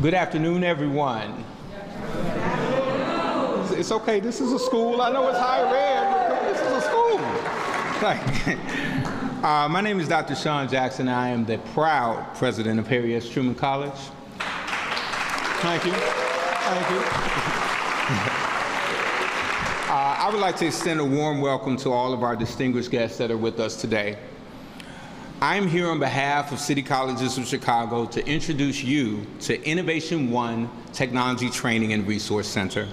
Good afternoon, everyone. It's okay, this is a school. I know it's higher ed, but this is a school. My name is Dr. Sean Jackson. I am the proud president of Harry S. Truman College. Thank you. Thank you. I would like to extend a warm welcome to all of our distinguished guests that are with us today. I'm here on behalf of City Colleges of Chicago to introduce you to Innovation One Technology Training and Resource Center.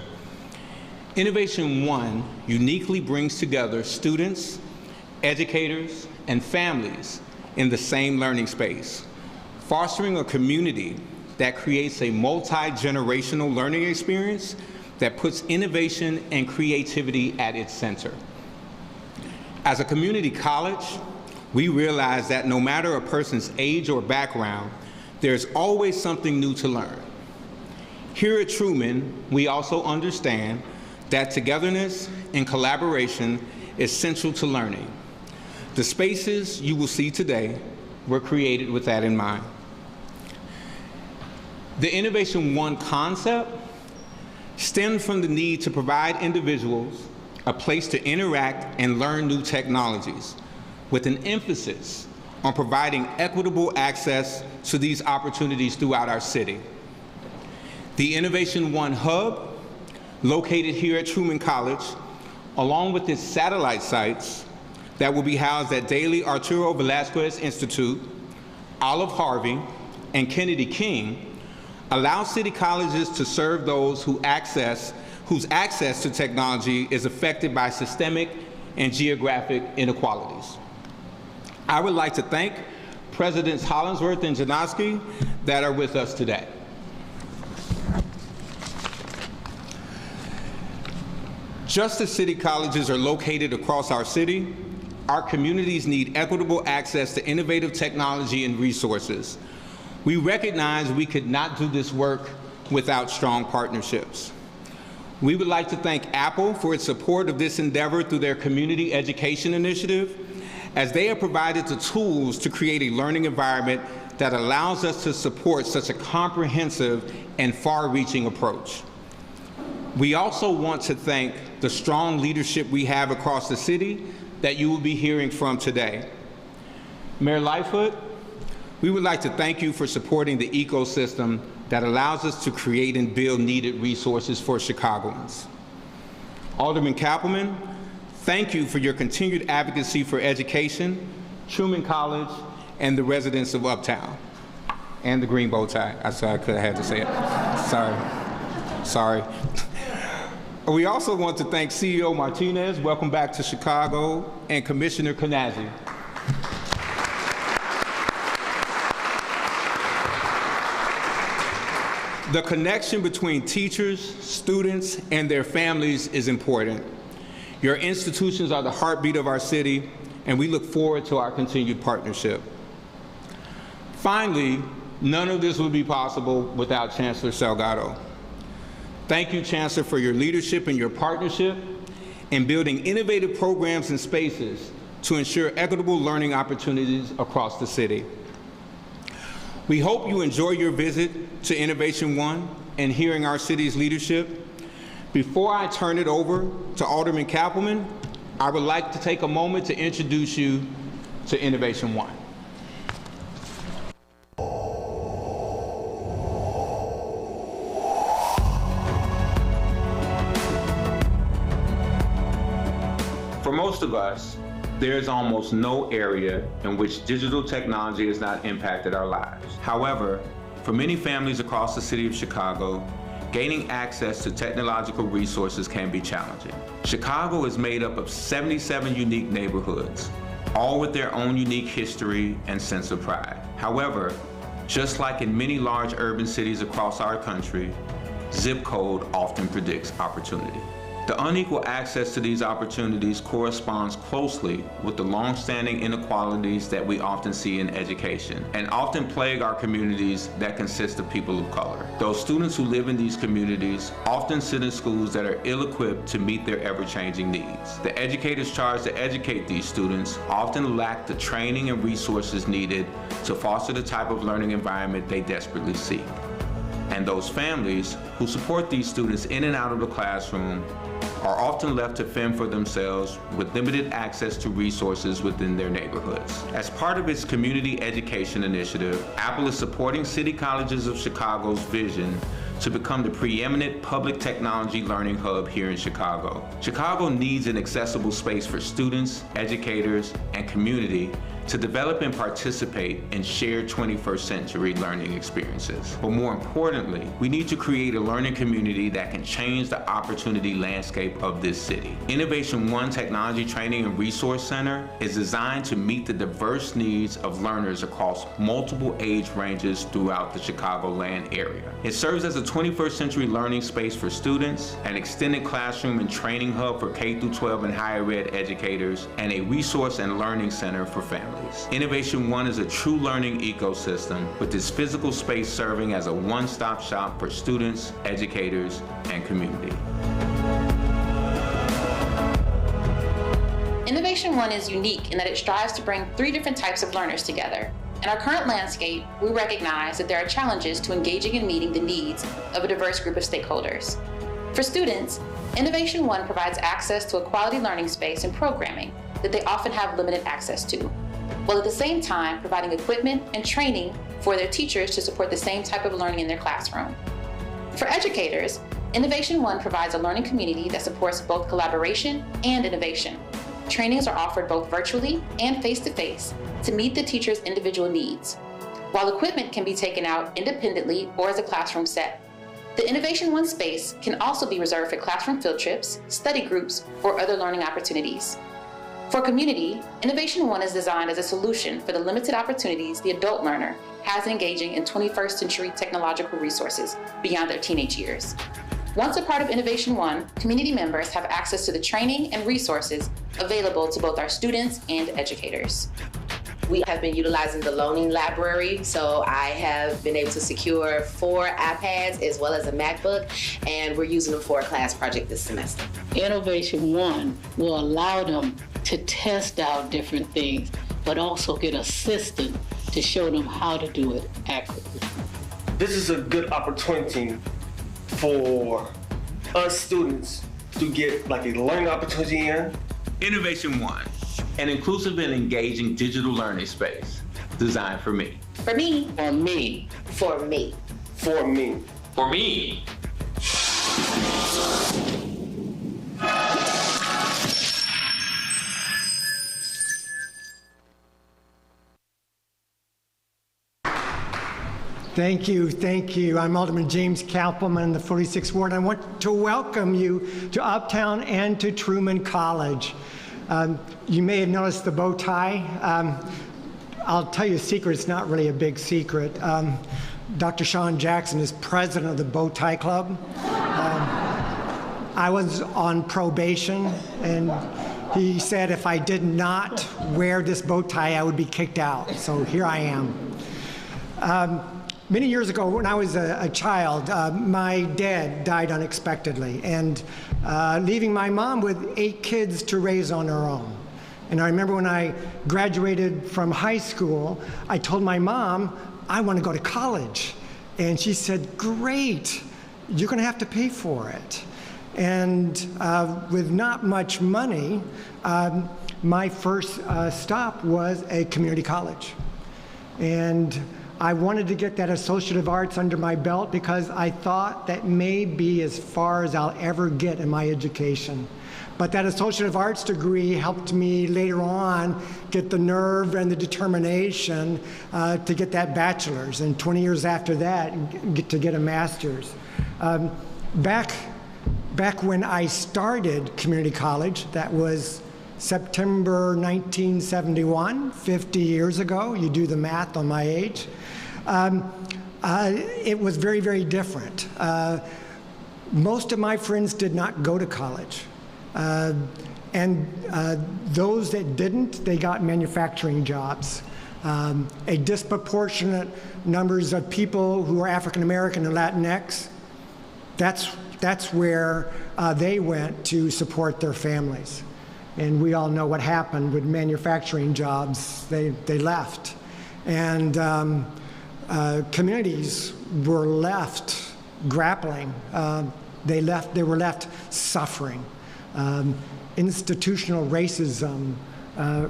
Innovation One uniquely brings together students, educators, and families in the same learning space, fostering a community that creates a multi-generational learning experience that puts innovation and creativity at its center. As a community college, we realize that no matter a person's age or background, there's always something new to learn. Here at Truman, we also understand that togetherness and collaboration is central to learning. The spaces you will see today were created with that in mind. The Innovation One concept stemmed from the need to provide individuals a place to interact and learn new technologies, with an emphasis on providing equitable access to these opportunities throughout our city. The Innovation One Hub, located here at Truman College, along with its satellite sites that will be housed at Daley Arturo Velázquez Institute, Olive Harvey, and Kennedy King, allows city colleges to serve those whose access to technology is affected by systemic and geographic inequalities. I would like to thank Presidents Hollingsworth and Janoski that are with us today. Just as city colleges are located across our city, our communities need equitable access to innovative technology and resources. We recognize we could not do this work without strong partnerships. We would like to thank Apple for its support of this endeavor through their community education initiative, as they have provided the tools to create a learning environment that allows us to support such a comprehensive and far-reaching approach. We also want to thank the strong leadership we have across the city that you will be hearing from today. Mayor Lightfoot, we would like to thank you for supporting the ecosystem that allows us to create and build needed resources for Chicagoans. Alderman Kappelman, thank you for your continued advocacy for education, Truman College, and the residents of Uptown. And the green bow tie. I said I could have had to say it. Sorry. We also want to thank CEO Martinez, welcome back to Chicago, and Commissioner Kanazi. The connection between teachers, students, and their families is important. Your institutions are the heartbeat of our city, and we look forward to our continued partnership. Finally, none of this would be possible without Chancellor Salgado. Thank you, Chancellor, for your leadership and your partnership in building innovative programs and spaces to ensure equitable learning opportunities across the city. We hope you enjoy your visit to Innovation One and hearing our city's leadership. Before I turn it over to Alderman Kappelman, I would like to take a moment to introduce you to Innovation One. For most of us, there is almost no area in which digital technology has not impacted our lives. However, for many families across the city of Chicago, gaining access to technological resources can be challenging. Chicago is made up of 77 unique neighborhoods, all with their own unique history and sense of pride. However, just like in many large urban cities across our country, zip code often predicts opportunity. The unequal access to these opportunities corresponds closely with the long-standing inequalities that we often see in education and often plague our communities that consist of people of color. Those students who live in these communities often sit in schools that are ill-equipped to meet their ever-changing needs. The educators charged to educate these students often lack the training and resources needed to foster the type of learning environment they desperately seek. And those families who support these students in and out of the classroom are often left to fend for themselves with limited access to resources within their neighborhoods. As part of its community education initiative, Apple is supporting City Colleges of Chicago's vision to become the preeminent public technology learning hub here in Chicago. Chicago needs an accessible space for students, educators, and community to develop and participate in shared 21st century learning experiences. But more importantly, we need to create a learning community that can change the opportunity landscape of this city. Innovation One Technology Training and Resource Center is designed to meet the diverse needs of learners across multiple age ranges throughout the Chicagoland area. It serves as a 21st century learning space for students, an extended classroom and training hub for K-12 and higher ed educators, and a resource and learning center for families. Innovation One is a true learning ecosystem with its physical space serving as a one-stop shop for students, educators, and community. Innovation One is unique in that it strives to bring 3 different types of learners together. In our current landscape, we recognize that there are challenges to engaging and meeting the needs of a diverse group of stakeholders. For students, Innovation One provides access to a quality learning space and programming that they often have limited access to, while at the same time providing equipment and training for their teachers to support the same type of learning in their classroom. For educators, Innovation One provides a learning community that supports both collaboration and innovation. Trainings are offered both virtually and face-to-face to meet the teacher's individual needs, while equipment can be taken out independently or as a classroom set. The Innovation One space can also be reserved for classroom field trips, study groups, or other learning opportunities. For community, Innovation One is designed as a solution for the limited opportunities the adult learner has in engaging in 21st century technological resources beyond their teenage years. Once a part of Innovation One, community members have access to the training and resources available to both our students and educators. We have been utilizing the loaning library, so I have been able to secure 4 iPads as well as a MacBook, and we're using them for a class project this semester. Innovation One will allow them to test out different things, but also get assistance to show them how to do it accurately. This is a good opportunity for us students to get like a learning opportunity in. Innovation One, an inclusive and engaging digital learning space designed for me. For me. For me. For me. For me. For me. Thank you, thank you. I'm Alderman James Kappelman in the 46th Ward. I want to welcome you to Uptown and to Truman College. You may have noticed the bow tie. I'll tell you a secret, it's not really a big secret. Dr. Sean Jackson is president of the Bow Tie Club. I was on probation, and he said if I did not wear this bow tie, I would be kicked out. So here I am. Many years ago, when I was a child, my dad died unexpectedly, and leaving my mom with 8 kids to raise on her own. And I remember when I graduated from high school, I told my mom, I want to go to college. And she said, great, you're going to have to pay for it. And with not much money, my first stop was a community college. And I wanted to get that Associate of Arts under my belt because I thought that may be as far as I'll ever get in my education. But that Associate of Arts degree helped me later on get the nerve and the determination to get that bachelor's, and 20 years after that, to get a master's. Back when I started community college, that was September 1971, 50 years ago. You do the math on my age. It was very, very different. Most of my friends did not go to college. And those that didn't, they got manufacturing jobs. A disproportionate numbers of people who are African American and Latinx, that's where they went to support their families. And we all know what happened with manufacturing jobs. They left. And communities were left grappling. They were left suffering. Institutional racism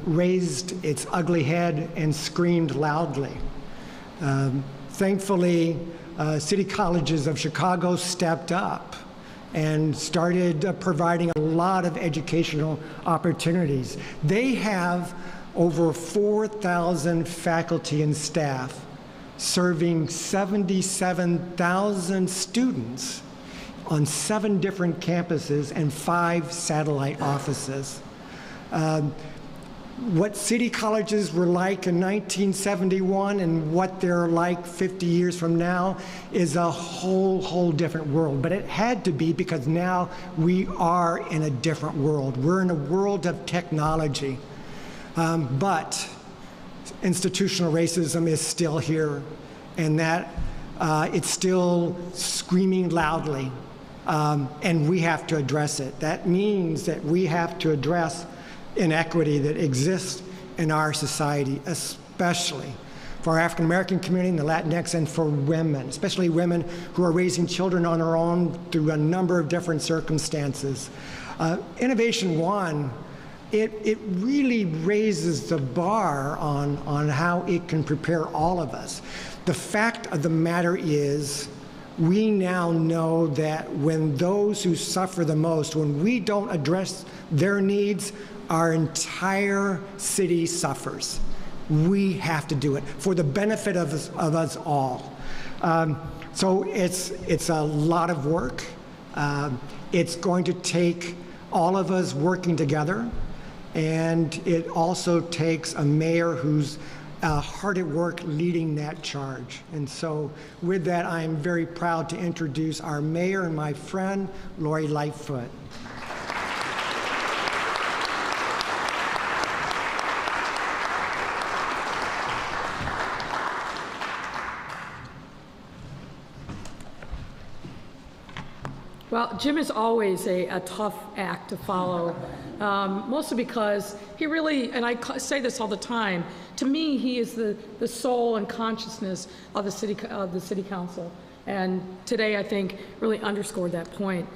raised its ugly head and screamed loudly. Thankfully, city colleges of Chicago stepped up and started providing a lot of educational opportunities. They have over 4,000 faculty and staff serving 77,000 students on 7 different campuses and 5 satellite offices. What city colleges were like in 1971 and what they're like 50 years from now is a whole different world. But it had to be, because now we are in a different world. We're in a world of technology. But institutional racism is still here, and that it's still screaming loudly, and we have to address it. That means that we have to address inequity that exists in our society, especially for our African American community and the Latinx, and for women, especially women who are raising children on their own through a number of different circumstances. Innovation One, it really raises the bar on how it can prepare all of us. The fact of the matter is, we now know that when those who suffer the most, when we don't address their needs, our entire city suffers. We have to do it for the benefit of us all. So it's a lot of work. It's going to take all of us working together, and it also takes a mayor who's hard at work leading that charge. And so with that, I am very proud to introduce our mayor and my friend, Lori Lightfoot. Well, Jim is always a tough act to follow, mostly because he really, and I say this all the time, to me, he is the soul and consciousness of the city council. And today, I think, really underscored that point.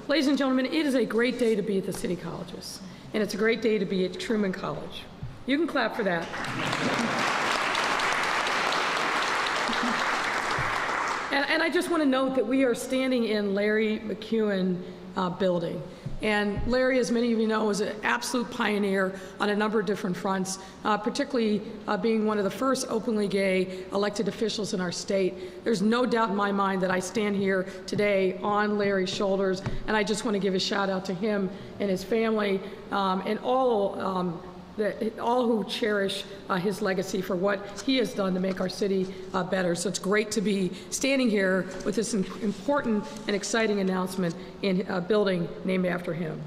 Ladies and gentlemen, it is a great day to be at the city colleges, and it's a great day to be at Truman College. You can clap for that. And I just want to note that we are standing in Larry McEwen building. And Larry, as many of you know, was an absolute pioneer on a number of different fronts, particularly being one of the first openly gay elected officials in our state. There's no doubt in my mind that I stand here today on Larry's shoulders, and I just want to give a shout out to him and his family and all who cherish his legacy for what he has done to make our city better. So it's great to be standing here with this important and exciting announcement in a building named after him.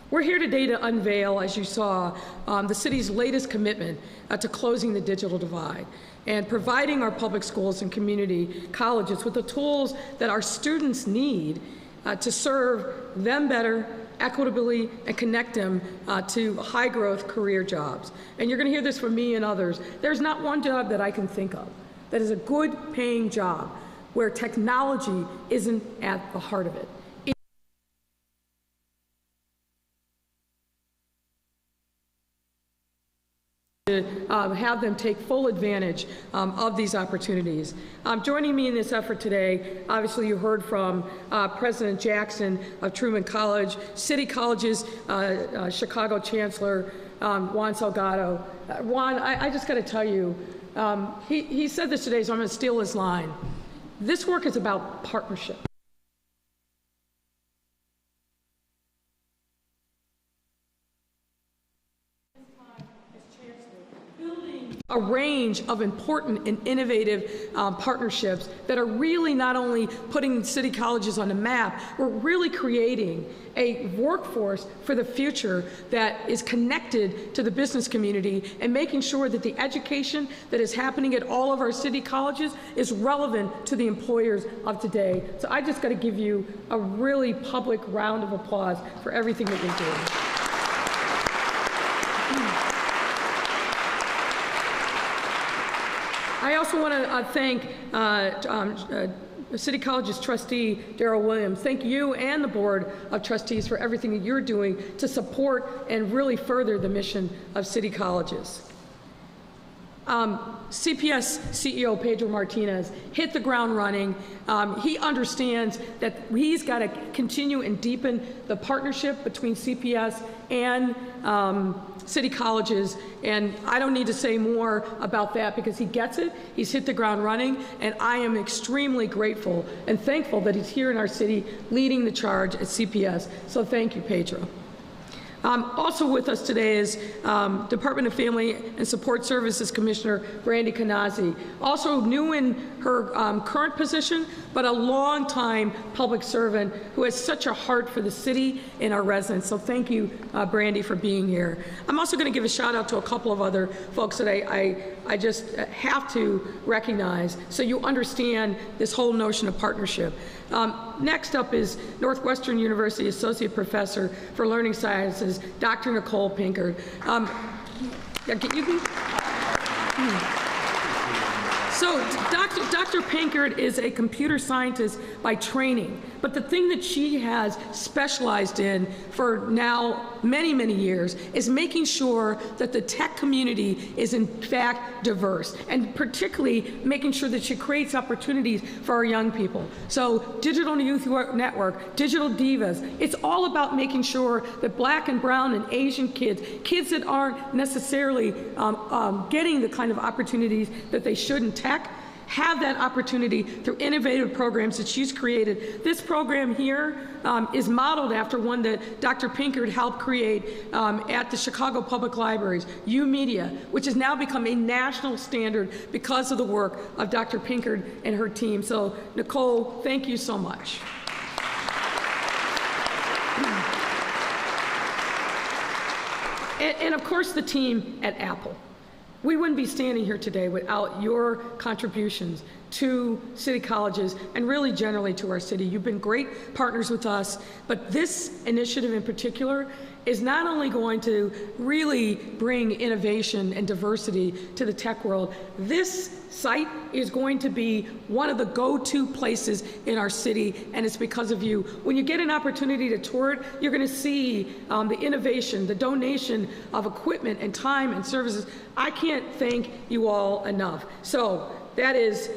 We're here today to unveil, as you saw, the city's latest commitment to closing the digital divide and providing our public schools and community colleges with the tools that our students need to serve them better, equitably, and connect them to high-growth career jobs. And you're going to hear this from me and others. There's not one job that I can think of that is a good-paying job where technology isn't at the heart of it. To have them take full advantage of these opportunities. Joining me in this effort today, obviously you heard from President Jackson of Truman College, City College's Chicago Chancellor, Juan Salgado. Juan, I just got to tell you, he said this today, so I'm going to steal his line. This work is about partnership. A range of important and innovative partnerships that are really not only putting city colleges on the map, we're really creating a workforce for the future that is connected to the business community and making sure that the education that is happening at all of our city colleges is relevant to the employers of today. So I just got to give you a really public round of applause for everything that you're doing. I also want to thank City College's trustee, Darrell Williams. Thank you and the Board of Trustees for everything that you're doing to support and really further the mission of City Colleges. CPS CEO Pedro Martinez hit the ground running. He understands that he's got to continue and deepen the partnership between CPS and City Colleges, and I don't need to say more about that because he gets it. He's hit the ground running, and I am extremely grateful and thankful that he's here in our city leading the charge at CPS. So thank you, Pedro. Also with us today is Department of Family and Support Services Commissioner Brandie Kanazi, also new in her current position, but a long-time public servant who has such a heart for the city and our residents. So thank you, Brandie, for being here. I'm also going to give a shout out to a couple of other folks that I just have to recognize so you understand this whole notion of partnership. Next up is Northwestern University Associate Professor for Learning Sciences, Dr. Nicole Pinkard. So Dr. Pinkard is a computer scientist by training, but the thing that she has specialized in for now many, many years is making sure that the tech community is in fact diverse, and particularly making sure that she creates opportunities for our young people. So Digital Youth Network, Digital Divas, it's all about making sure that Black and brown and Asian kids that aren't necessarily getting the kind of opportunities that they should in tech, have that opportunity through innovative programs that she's created. This program here is modeled after one that Dr. Pinkard helped create at the Chicago Public Libraries, U-Media, which has now become a national standard because of the work of Dr. Pinkard and her team. So, Nicole, thank you so much. And of course, the team at Apple. We wouldn't be standing here today without your contributions to City Colleges and really generally to our city. You've been great partners with us, but this initiative in particular is not only going to really bring innovation and diversity to the tech world, this site is going to be one of the go-to places in our city, and it's because of you. When you get an opportunity to tour it, you're going to see the innovation, the donation of equipment and time and services. I can't thank you all enough. So that is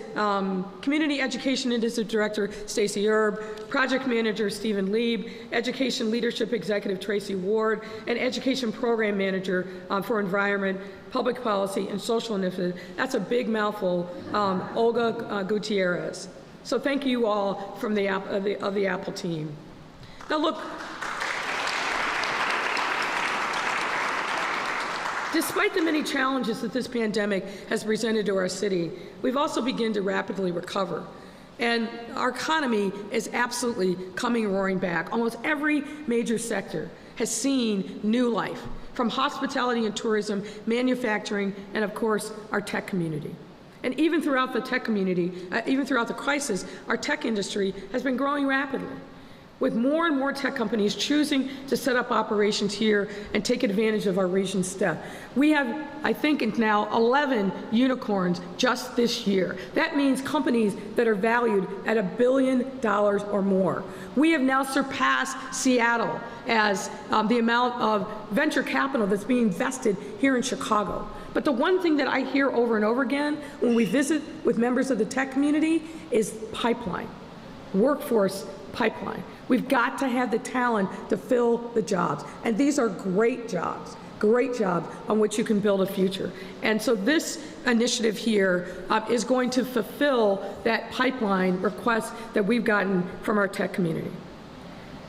Community Education Initiative Director Stacy Erb, Project Manager Stephen Lieb, Education Leadership Executive Tracy Ward, and Education Program Manager for Environment, Public Policy, and Social Initiative. That's a big mouthful, Olga Gutierrez. So thank you all from the Apple team. Now look, despite the many challenges that this pandemic has presented to our city, we've also begun to rapidly recover. And our economy is absolutely coming roaring back. Almost every major sector has seen new life, from hospitality and tourism, manufacturing, and of course, our tech community. And even throughout the tech community, even throughout the crisis, our tech industry has been growing rapidly, with more and more tech companies choosing to set up operations here and take advantage of our region's step. We have, I think, now 11 unicorns just this year. That means companies that are valued at $1 billion or more. We have now surpassed Seattle as the amount of venture capital that's being invested here in Chicago. But the one thing that I hear over and over again when we visit with members of the tech community is pipeline, workforce pipeline. We've got to have the talent to fill the jobs. And these are great jobs on which you can build a future. And so this initiative here is going to fulfill that pipeline request that we've gotten from our tech community.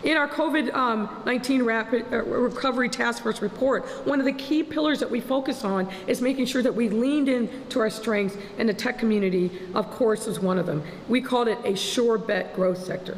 In our COVID-19 Rapid Recovery Task Force report, one of the key pillars that we focus on is making sure that we leaned into our strengths, and the tech community, of course, is one of them. We called it a sure bet growth sector.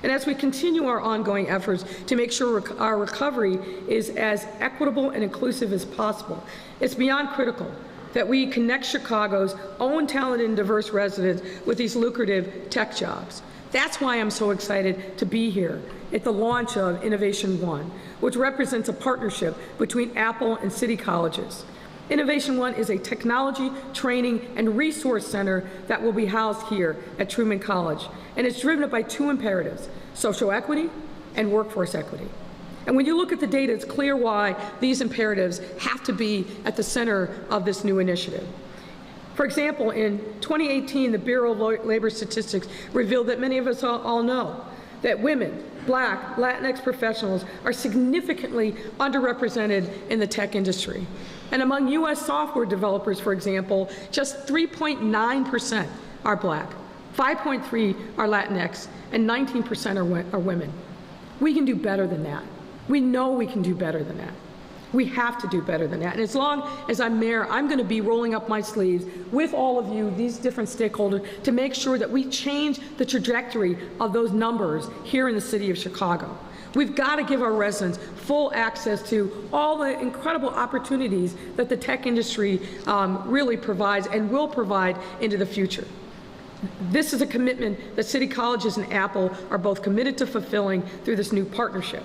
And as we continue our ongoing efforts to make sure our recovery is as equitable and inclusive as possible, it's beyond critical that we connect Chicago's own talented and diverse residents with these lucrative tech jobs. That's why I'm so excited to be here at the launch of Innovation One, which represents a partnership between Apple and City Colleges. Innovation One is a technology, training, and resource center that will be housed here at Truman College. And it's driven by two imperatives: social equity and workforce equity. And when you look at the data, it's clear why these imperatives have to be at the center of this new initiative. For example, in 2018, the Bureau of Labor Statistics revealed that many of us all know that women, Black, Latinx professionals are significantly underrepresented in the tech industry. And among U.S. software developers, for example, just 3.9% are Black, 5.3% are Latinx, and 19% are women. We can do better than that. We know we can do better than that. We have to do better than that. And as long as I'm mayor, I'm going to be rolling up my sleeves with all of you, these different stakeholders, to make sure that we change the trajectory of those numbers here in the city of Chicago. We've got to give our residents full access to all the incredible opportunities that the tech industry really provides and will provide into the future. This is a commitment that City Colleges and Apple are both committed to fulfilling through this new partnership.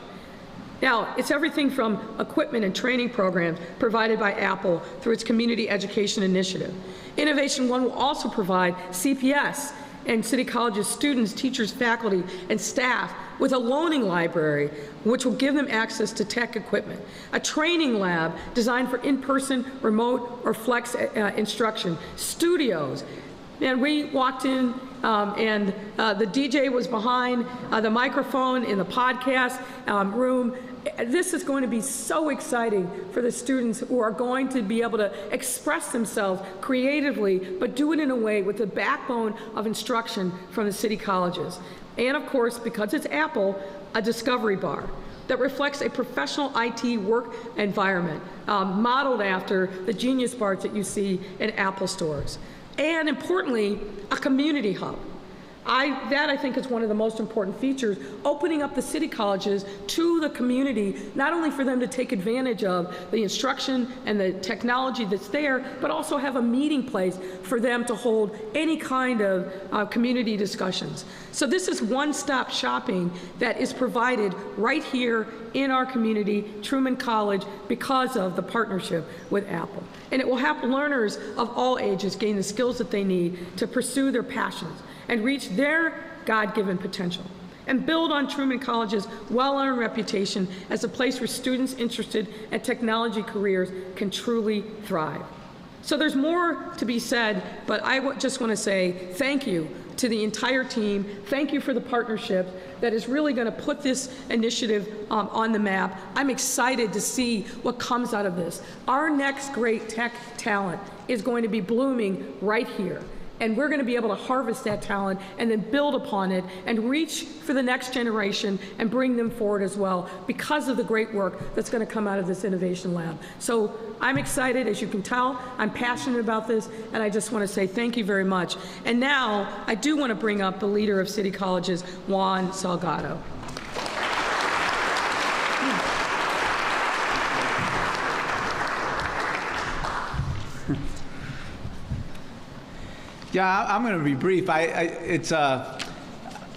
Now, it's everything from equipment and training programs provided by Apple through its Community Education Initiative. Innovation One will also provide CPS and City College's students, teachers, faculty, and staff with a loaning library, which will give them access to tech equipment, a training lab designed for in-person, remote, or flex instruction, studios. And we walked in and the DJ was behind the microphone in the podcast room. This is going to be so exciting for the students who are going to be able to express themselves creatively, but do it in a way with the backbone of instruction from the city colleges. And of course, because it's Apple, a discovery bar that reflects a professional IT work environment modeled after the Genius bars that you see in Apple stores. And importantly, a community hub. That I think is one of the most important features, opening up the city colleges to the community, not only for them to take advantage of the instruction and the technology that's there, but also have a meeting place for them to hold any kind of community discussions. So this is one-stop shopping that is provided right here in our community, Truman College, because of the partnership with Apple. And it will help learners of all ages gain the skills that they need to pursue their passions and reach their God-given potential, and build on Truman College's well-earned reputation as a place where students interested in technology careers can truly thrive. So there's more to be said, but I just want to say thank you to the entire team. Thank you for the partnership that is really going to put this initiative on the map. I'm excited to see what comes out of this. Our next great tech talent is going to be blooming right here. And we're going to be able to harvest that talent and then build upon it and reach for the next generation and bring them forward as well because of the great work that's going to come out of this innovation lab. So I'm excited, as you can tell. I'm passionate about this, and I just want to say thank you very much. And now I do want to bring up the leader of City Colleges, Juan Salgado. Yeah, I'm going to be brief. I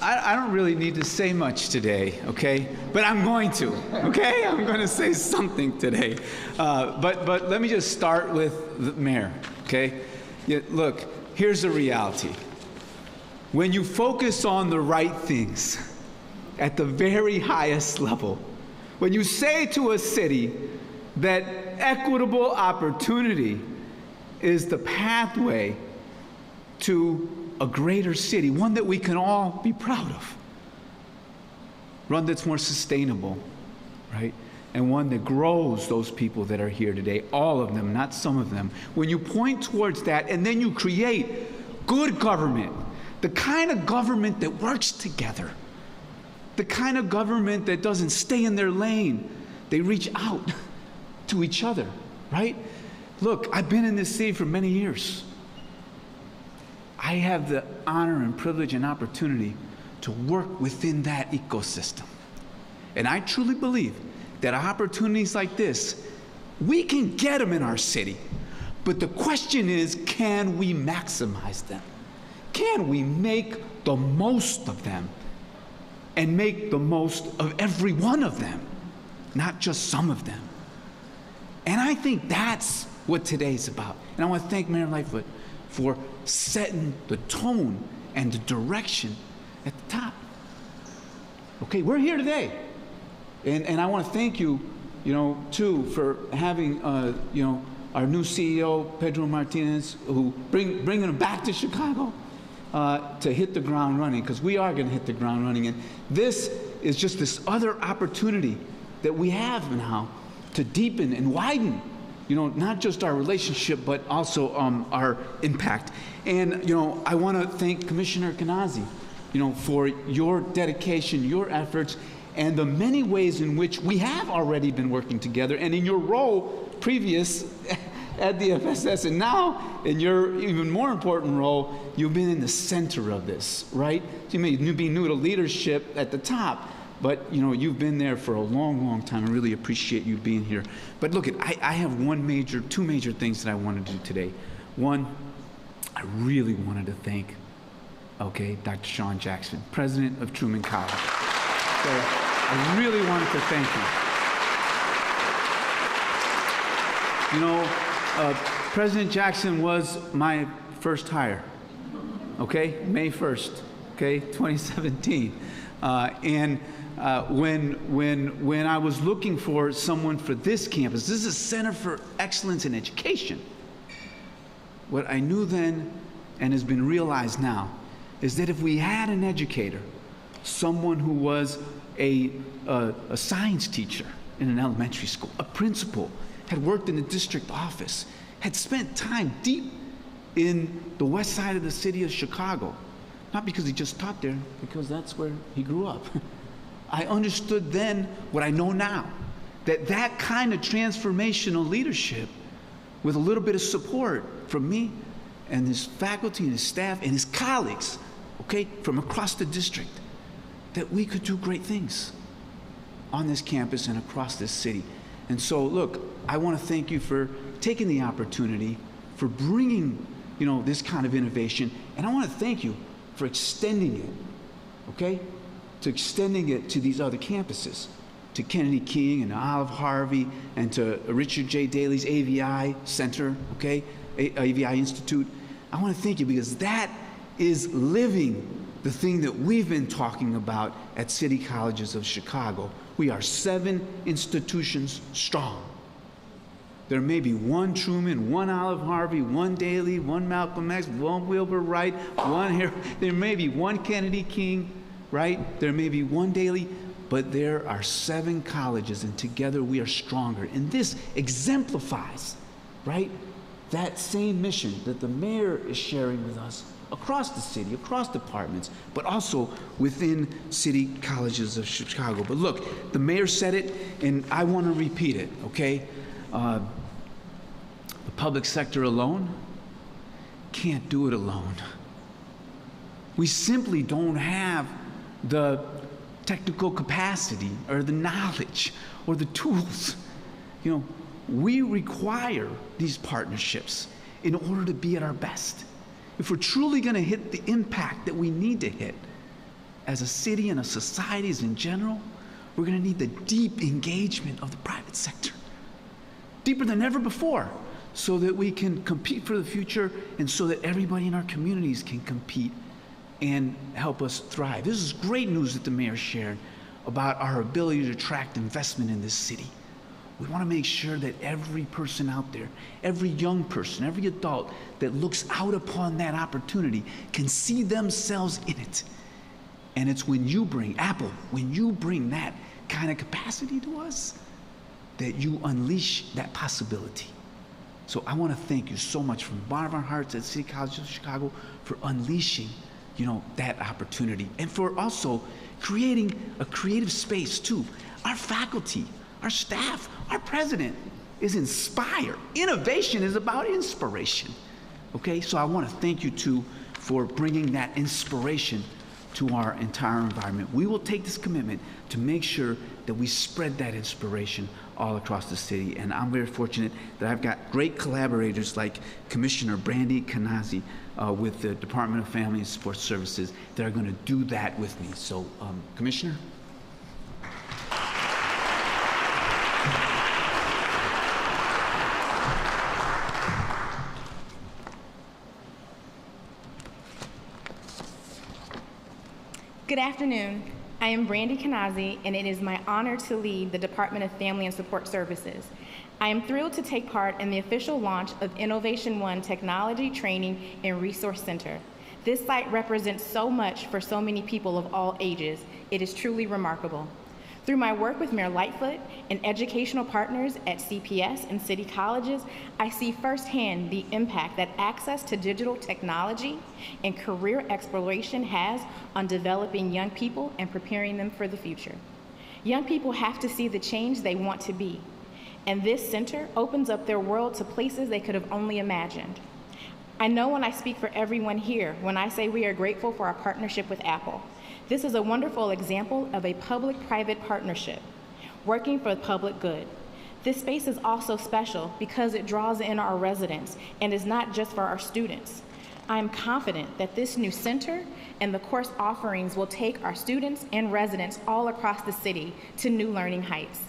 don't really need to say much today, okay? But I'm going to, okay? I'm going to say something today. But let me just start with the mayor, okay? Yeah, look, here's the reality. When you focus on the right things at the very highest level, when you say to a city that equitable opportunity is the pathway to a greater city, one that we can all be proud of, one that's more sustainable, right? And one that grows those people that are here today, all of them, not some of them. When you point towards that and then you create good government, the kind of government that works together, the kind of government that doesn't stay in their lane, they reach out to each other, right? Look, I've been in this city for many years. I have the honor and privilege and opportunity to work within that ecosystem. And I truly believe that opportunities like this, we can get them in our city. But the question is, can we maximize them? Can we make the most of them and make the most of every one of them, not just some of them? And I think that's what today's about. And I want to thank Mayor Lightfoot for setting the tone and the direction at the top. Okay, we're here today. And I want to thank you, too, for having, our new CEO, Pedro Martinez, who bringing him back to Chicago to hit the ground running, because we are going to hit the ground running. And this is just this other opportunity that we have now to deepen and widen, not just our relationship, but also our impact. And, I want to thank Commissioner Kanazi, for your dedication, your efforts, and the many ways in which we have already been working together, and in your role previous at the FSS, and now in your even more important role, you've been in the center of this, right? You may be new to leadership at the top, but you've been there for a long, long time. I really appreciate you being here. But look, I have two major things that I want to do today. One, I really wanted to thank, Dr. Sean Jackson, president of Truman College. So I really wanted to thank you. President Jackson was my first hire, May 1st, 2017. When I was looking for someone for this campus, this is a Center for Excellence in Education. What I knew then and has been realized now is that if we had an educator, someone who was a science teacher in an elementary school, a principal, had worked in the district office, had spent time deep in the west side of the city of Chicago, not because he just taught there, because that's where he grew up. I understood then what I know now, that kind of transformational leadership with a little bit of support from me and his faculty and his staff and his colleagues, from across the district, that we could do great things on this campus and across this city. And so, look, I want to thank you for taking the opportunity, for bringing, this kind of innovation, and I want to thank you for extending it, to extending it to these other campuses, to Kennedy King and Olive Harvey and to Richard J. Daley's AVI Center, AVI Institute. I want to thank you because that is living the thing that we've been talking about at City Colleges of Chicago. We are 7 institutions strong. There may be one Truman, one Olive Harvey, one Daley, one Malcolm X, one Wilbur Wright, there may be one Kennedy King, right? There may be one Daley, but there are 7 colleges, and together we are stronger. And this exemplifies, right, that same mission that the mayor is sharing with us across the city, across departments, but also within City Colleges of Chicago. But look, the mayor said it, and I want to repeat it, the public sector alone can't do it alone. We simply don't have the technical capacity or the knowledge or the tools. We require these partnerships in order to be at our best. If we're truly going to hit the impact that we need to hit as a city and as societies in general, we're going to need the deep engagement of the private sector, deeper than ever before, so that we can compete for the future and so that everybody in our communities can compete and help us thrive. This is great news that the mayor shared about our ability to attract investment in this city. We want to make sure that every person out there, every young person, every adult that looks out upon that opportunity can see themselves in it. And it's when you bring, Apple, when you bring that kind of capacity to us, that you unleash that possibility. So I want to thank you so much from the bottom of our hearts at City College of Chicago for unleashing, that opportunity, and for also creating a creative space too. Our faculty, our staff, our president is inspired. Innovation is about inspiration. So I want to thank you too for bringing that inspiration to our entire environment. We will take this commitment to make sure that we spread that inspiration all across the city. And I'm very fortunate that I've got great collaborators like Commissioner Brandie Kanazi with the Department of Family and Sports Services that are going to do that with me. So, Commissioner? Good afternoon. I am Brandie Kanazi, and it is my honor to lead the Department of Family and Support Services. I am thrilled to take part in the official launch of Innovation One Technology Training and Resource Center. This site represents so much for so many people of all ages. It is truly remarkable. Through my work with Mayor Lightfoot and educational partners at CPS and city colleges, I see firsthand the impact that access to digital technology and career exploration has on developing young people and preparing them for the future. Young people have to see the change they want to be, and this center opens up their world to places they could have only imagined. I know when I speak for everyone here when I say we are grateful for our partnership with Apple. This is a wonderful example of a public-private partnership, working for the public good. This space is also special because it draws in our residents and is not just for our students. I am confident that this new center and the course offerings will take our students and residents all across the city to new learning heights.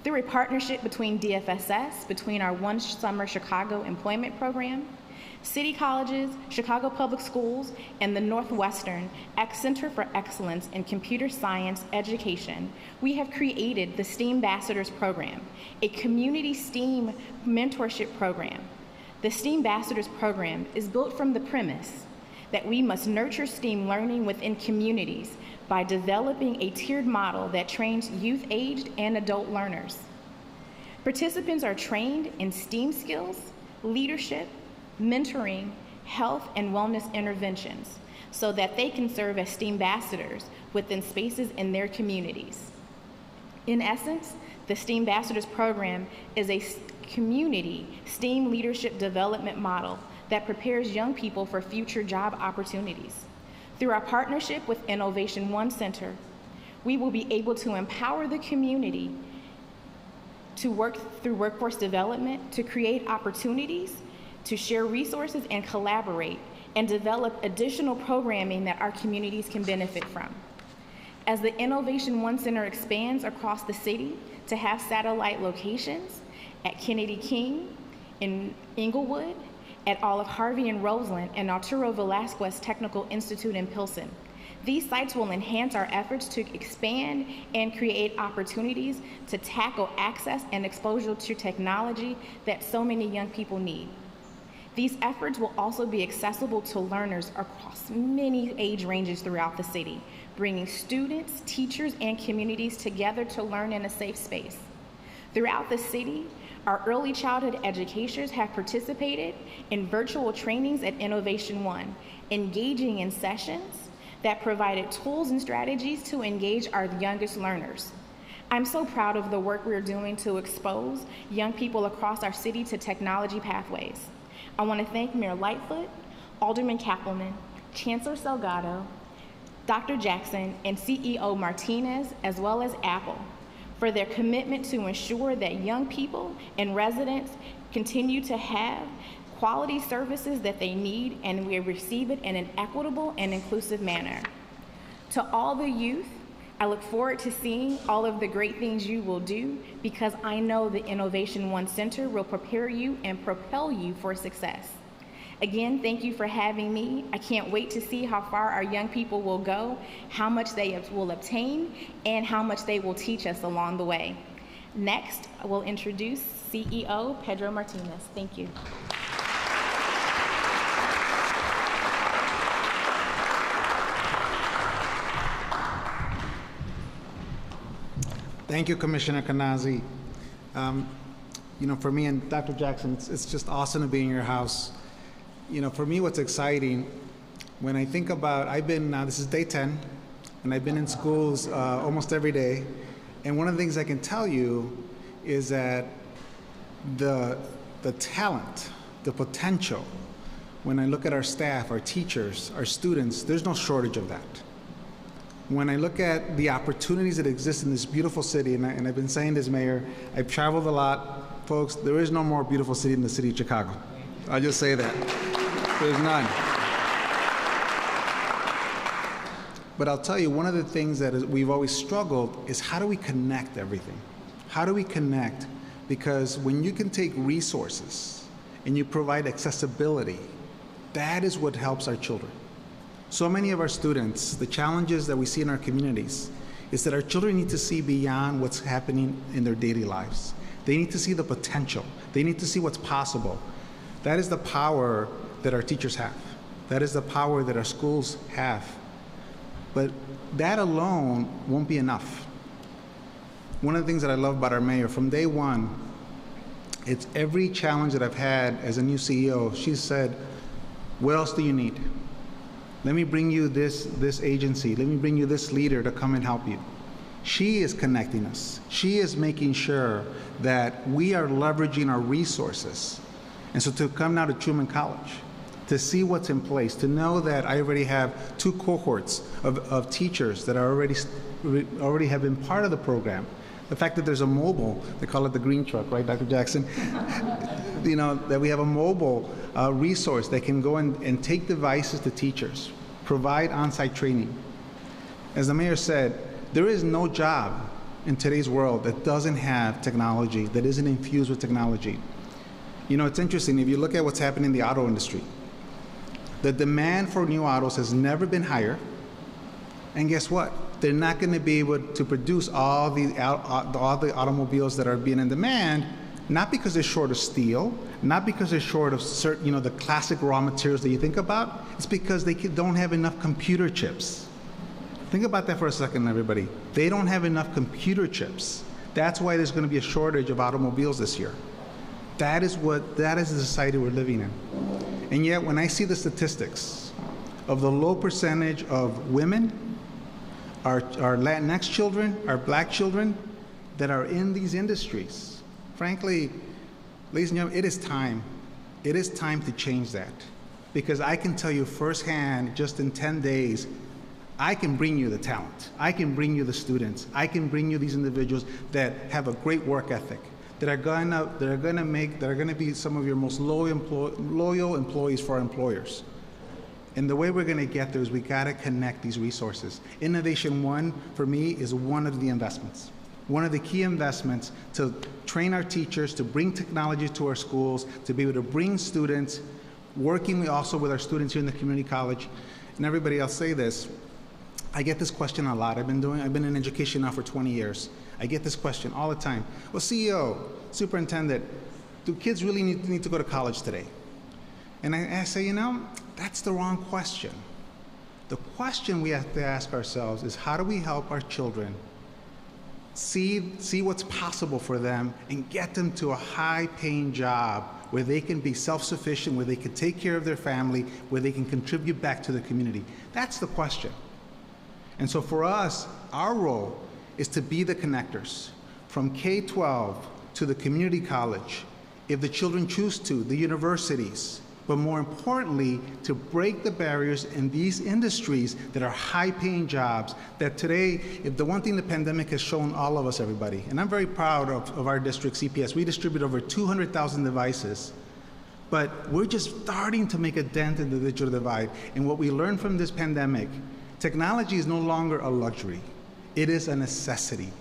Through a partnership between DFSS, between our One Summer Chicago Employment Program, City Colleges, Chicago Public Schools, and the Northwestern Center for Excellence in Computer Science Education, we have created the STEAM Ambassadors Program, a community STEAM mentorship program. The STEAM Ambassadors Program is built from the premise that we must nurture STEAM learning within communities by developing a tiered model that trains youth-aged and adult learners. Participants are trained in STEAM skills, leadership, mentoring, health, and wellness interventions so that they can serve as STEAM ambassadors within spaces in their communities. In essence, the STEAM Ambassadors Program is a community STEAM leadership development model that prepares young people for future job opportunities. Through our partnership with Innovation One Center, we will be able to empower the community to work through workforce development, to create opportunities, to share resources and collaborate, and develop additional programming that our communities can benefit from. As the Innovation One Center expands across the city to have satellite locations at Kennedy King, in Inglewood, at Olive Harvey in Roseland, and Arturo Velasquez Technical Institute in Pilsen, these sites will enhance our efforts to expand and create opportunities to tackle access and exposure to technology that so many young people need. These efforts will also be accessible to learners across many age ranges throughout the city, bringing students, teachers, and communities together to learn in a safe space. Throughout the city, our early childhood educators have participated in virtual trainings at Innovation One, engaging in sessions that provided tools and strategies to engage our youngest learners. I'm so proud of the work we're doing to expose young people across our city to technology pathways. I want to thank Mayor Lightfoot, Alderman Kappelman, Chancellor Salgado, Dr. Jackson, and CEO Martinez, as well as Apple, for their commitment to ensure that young people and residents continue to have quality services that they need and we receive it in an equitable and inclusive manner. To all the youth, I look forward to seeing all of the great things you will do because I know the Innovation One Center will prepare you and propel you for success. Again, thank you for having me. I can't wait to see how far our young people will go, how much they will obtain, and how much they will teach us along the way. Next, I will introduce CEO Pedro Martinez. Thank you. Thank you, Commissioner Kanazi. For me and Dr. Jackson, it's just awesome to be in your house. For me, what's exciting, when I think about, this is day 10, and I've been in schools almost every day, and one of the things I can tell you is that the talent, the potential, when I look at our staff, our teachers, our students, there's no shortage of that. When I look at the opportunities that exist in this beautiful city, and I've been saying this, Mayor, I've traveled a lot. Folks, there is no more beautiful city than the city of Chicago. I'll just say that. There's none. But I'll tell you, one of the things that we've always struggled is how do we connect everything? How do we connect? Because when you can take resources and you provide accessibility, that is what helps our children. So many of our students, the challenges that we see in our communities is that our children need to see beyond what's happening in their daily lives. They need to see the potential. They need to see what's possible. That is the power that our teachers have. That is the power that our schools have. But that alone won't be enough. One of the things that I love about our mayor, from day one, it's every challenge that I've had as a new CEO, she said, what else do you need? Let me bring you this agency. Let me bring you this leader to come and help you. She is connecting us. She is making sure that we are leveraging our resources. And so to come now to Truman College, to see what's in place, to know that I already have 2 cohorts of teachers that are already have been part of the program. The fact that there's a mobile, they call it the green truck, right, Dr. Jackson? You know, that we have a mobile resource that can go and take devices to teachers, provide on-site training. As the mayor said, there is no job in today's world that doesn't have technology, that isn't infused with technology. You know, it's interesting, if you look at what's happening in the auto industry, the demand for new autos has never been higher, and guess what? They're not going to be able to produce all the automobiles that are being in demand, not because they're short of steel, not because they're short of certain, you know, the classic raw materials that you think about. It's because they don't have enough computer chips. Think about that for a second, everybody. They don't have enough computer chips. That's why there's going to be a shortage of automobiles this year. That is the society we're living in. And yet, when I see the statistics of the low percentage of women, our Latinx children, our black children that are in these industries, frankly, ladies and gentlemen, it is time. It is time to change that. Because I can tell you firsthand, just in 10 days, I can bring you the talent. I can bring you the students. I can bring you these individuals that have a great work ethic, that are gonna be some of your most loyal employees for our employers. And the way we're gonna get there is we gotta connect these resources. Innovation One, for me, is one of the investments. One of the key investments to train our teachers, to bring technology to our schools, to be able to bring students, working also with our students here in the community college. And everybody, I'll say this, I get this question a lot. I've been in education now for 20 years. I get this question all the time. Well, CEO, superintendent, do kids really need to go to college today? And I say, you know, that's the wrong question. The question we have to ask ourselves is, how do we help our children see what's possible for them and get them to a high-paying job where they can be self-sufficient, where they can take care of their family, where they can contribute back to the community? That's the question. And so for us, our role is to be the connectors from K-12 to the community college, if the children choose to, the universities, but more importantly, to break the barriers in these industries that are high-paying jobs, that today, if the one thing the pandemic has shown all of us, everybody, and I'm very proud of our district, CPS, we distribute over 200,000 devices, but we're just starting to make a dent in the digital divide. And what we learned from this pandemic, technology is no longer a luxury. It is a necessity.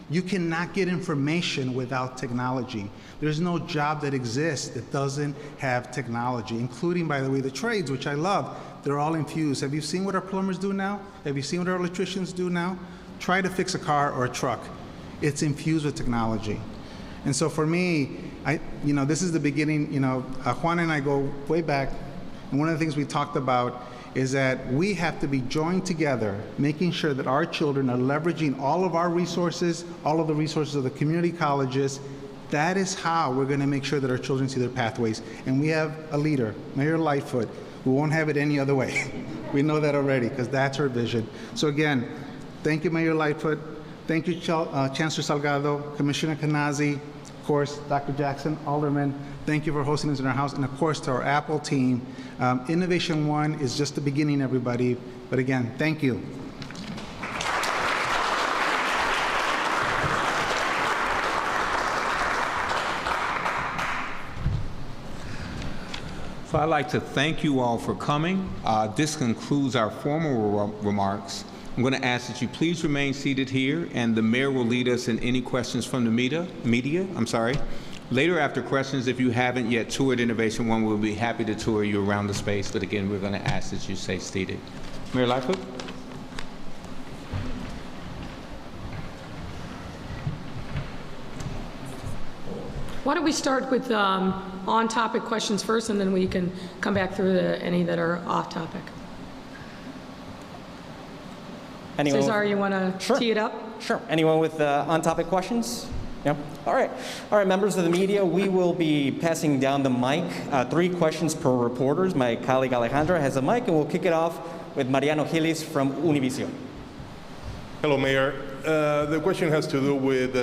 You cannot get information without technology. There's no job that exists that doesn't have technology, including, by the way, the trades, which I love. They're all infused. Have you seen what our plumbers do now? Have you seen what our electricians do now? Try to fix a car or a truck. It's infused with technology. And so for me, this is the beginning. Juan and I go way back, and one of the things we talked about is that we have to be joined together, making sure that our children are leveraging all of our resources, all of the resources of the community colleges. That is how we're going to make sure that our children see their pathways. And we have a leader, Mayor Lightfoot, who won't have it any other way. We know that already, because that's her vision. So again, thank you, Mayor Lightfoot. Thank you, Chancellor Salgado, Commissioner Kanazi, of course, Dr. Jackson, Alderman. Thank you for hosting us in our house, and of course to our Apple team. Innovation One is just the beginning, everybody. But again, thank you. So I'd like to thank you all for coming. This concludes our formal remarks. I'm going to ask that you please remain seated here, and the mayor will lead us in any questions from the media. Later after questions, if you haven't yet toured Innovation One, we'll be happy to tour you around the space, but again, we're going to ask that you stay seated. Mayor Lightfoot? Why don't we start with on-topic questions first, and then we can come back through any that are off-topic. Cesar, you want to tee it up? Sure. Anyone with on-topic questions? Yeah. All right, members of the media, we will be passing down the mic. 3 questions per reporters. My colleague Alejandra has a mic, and we'll kick it off with Mariano Gilis from Univision. Hello, Mayor. The question has to do with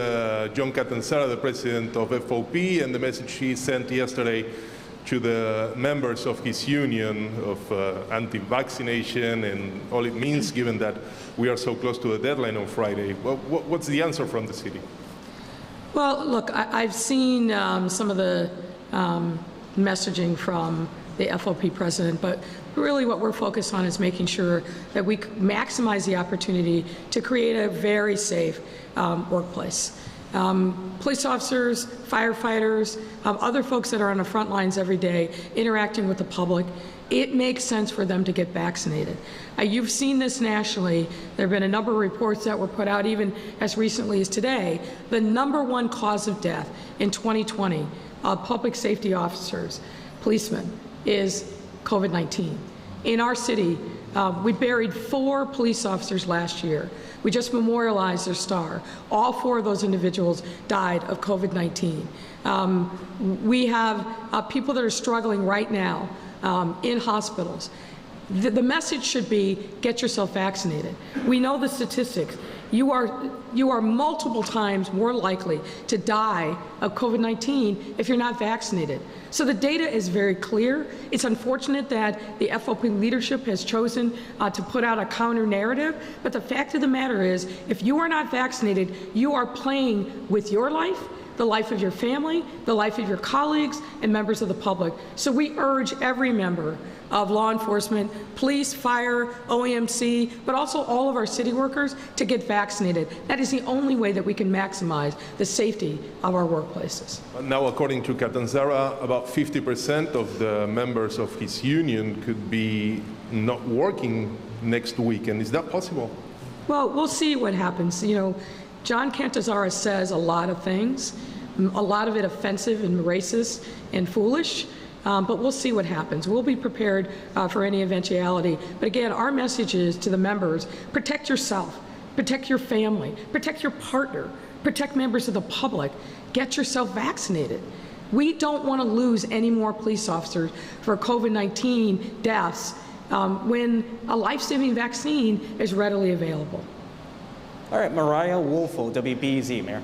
John Catanzara, the president of FOP, and the message he sent yesterday to the members of his union of anti-vaccination and all it means, given that we are so close to the deadline on Friday. What's the answer from the city? Well, look, I've seen some of the messaging from the FOP president, but really what we're focused on is making sure that we maximize the opportunity to create a very safe workplace. Police officers, firefighters, other folks that are on the front lines every day interacting with the public, it makes sense for them to get vaccinated. You've seen this nationally. There have been a number of reports that were put out even as recently as today. The #1 cause of death in 2020 of public safety officers, policemen, is COVID-19. In our city, we buried 4 police officers last year. We just memorialized their star. All 4 of those individuals died of COVID-19. We have people that are struggling right now in hospitals. The message should be, get yourself vaccinated. We know the statistics. You are multiple times more likely to die of COVID-19 if you're not vaccinated. So the data is very clear. It's unfortunate that the FOP leadership has chosen to put out a counter narrative, but the fact of the matter is, if you are not vaccinated, you are playing with your life, the life of your family, the life of your colleagues, and members of the public. So we urge every member of law enforcement, police, fire, OEMC, but also all of our city workers to get vaccinated. That is the only way that we can maximize the safety of our workplaces. Now, according to Catanzara, about 50% of the members of his union could be not working next weekend. Is that possible? Well, we'll see what happens. You know, John Catanzara says a lot of things, a lot of it offensive and racist and foolish. But we'll see what happens. We'll be prepared for any eventuality. But again, our message is to the members, protect yourself, protect your family, protect your partner, protect members of the public, get yourself vaccinated. We don't want to lose any more police officers for COVID-19 deaths when a life-saving vaccine is readily available. All right, Mariah Wolfo, WBZ, Mayor.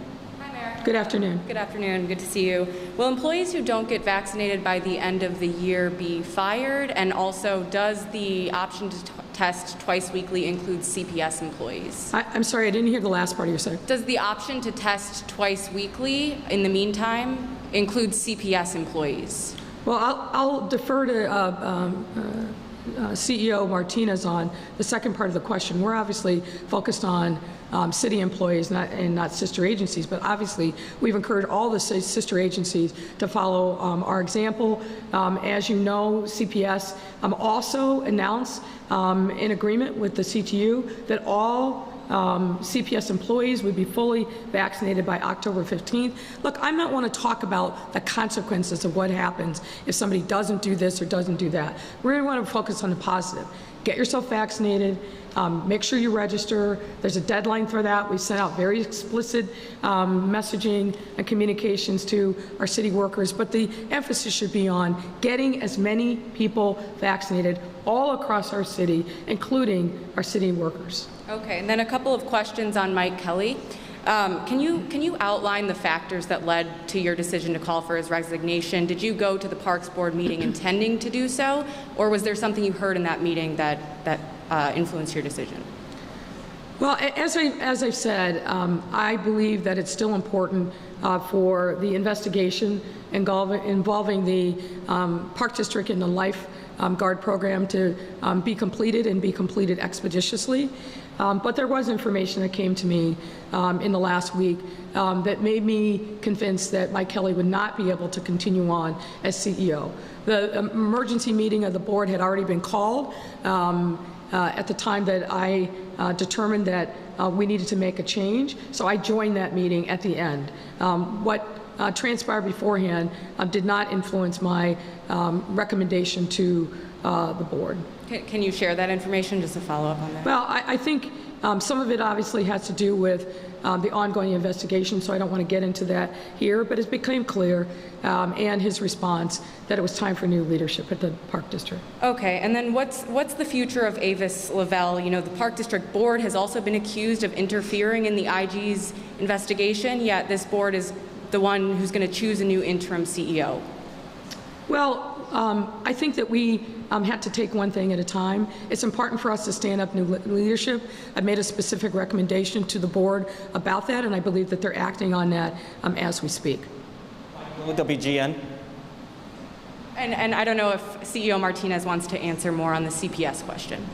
Good afternoon. Good afternoon. Good to see you. Will employees who don't get vaccinated by the end of the year be fired? And also, does the option to test twice weekly include CPS employees? I'm sorry, I didn't hear the last part of your saying. Does the option to test twice weekly in the meantime include CPS employees? Well, I'll defer to CEO Martinez on the second part of the question. We're obviously focused on city employees and not sister agencies, but obviously we've encouraged all the sister agencies to follow our example. As you know, CPS also announced in agreement with the CTU that all CPS employees would be fully vaccinated by October 15th. Look, I might want to talk about the consequences of what happens if somebody doesn't do this or doesn't do that. We really want to focus on the positive. Get yourself vaccinated. Make sure you register. There's a deadline for that. We've sent out very explicit messaging and communications to our city workers, but the emphasis should be on getting as many people vaccinated all across our city, including our city workers. Okay, and then a couple of questions on Mike Kelly. Can you outline the factors that led to your decision to call for his resignation? Did you go to the Parks Board meeting intending to do so, or was there something you heard in that meeting that influenced your decision? Well, as I've said, I believe that it's still important for the investigation involving the Park District and the life guard program to be completed and be completed expeditiously. But there was information that came to me in the last week that made me convinced that Mike Kelly would not be able to continue on as CEO. The emergency meeting of the board had already been called at the time that I determined that we needed to make a change, so I joined that meeting at the end. What transpired beforehand did not influence my recommendation to the board. Can you share that information, just to follow up on that? Well, I think some of it obviously has to do with the ongoing investigation, so I don't want to get into that here, but it became clear, and his response, that it was time for new leadership at the Park District. Okay, and then what's the future of Avis Lavelle? You know, the Park District Board has also been accused of interfering in the IG's investigation, yet this board is the one who's going to choose a new interim CEO. Well, I think that we had to take one thing at a time. It's important for us to stand up new leadership. I've made a specific recommendation to the board about that, and I believe that they're acting on that as we speak. WGN. And I don't know if CEO Martinez wants to answer more on the CPS question.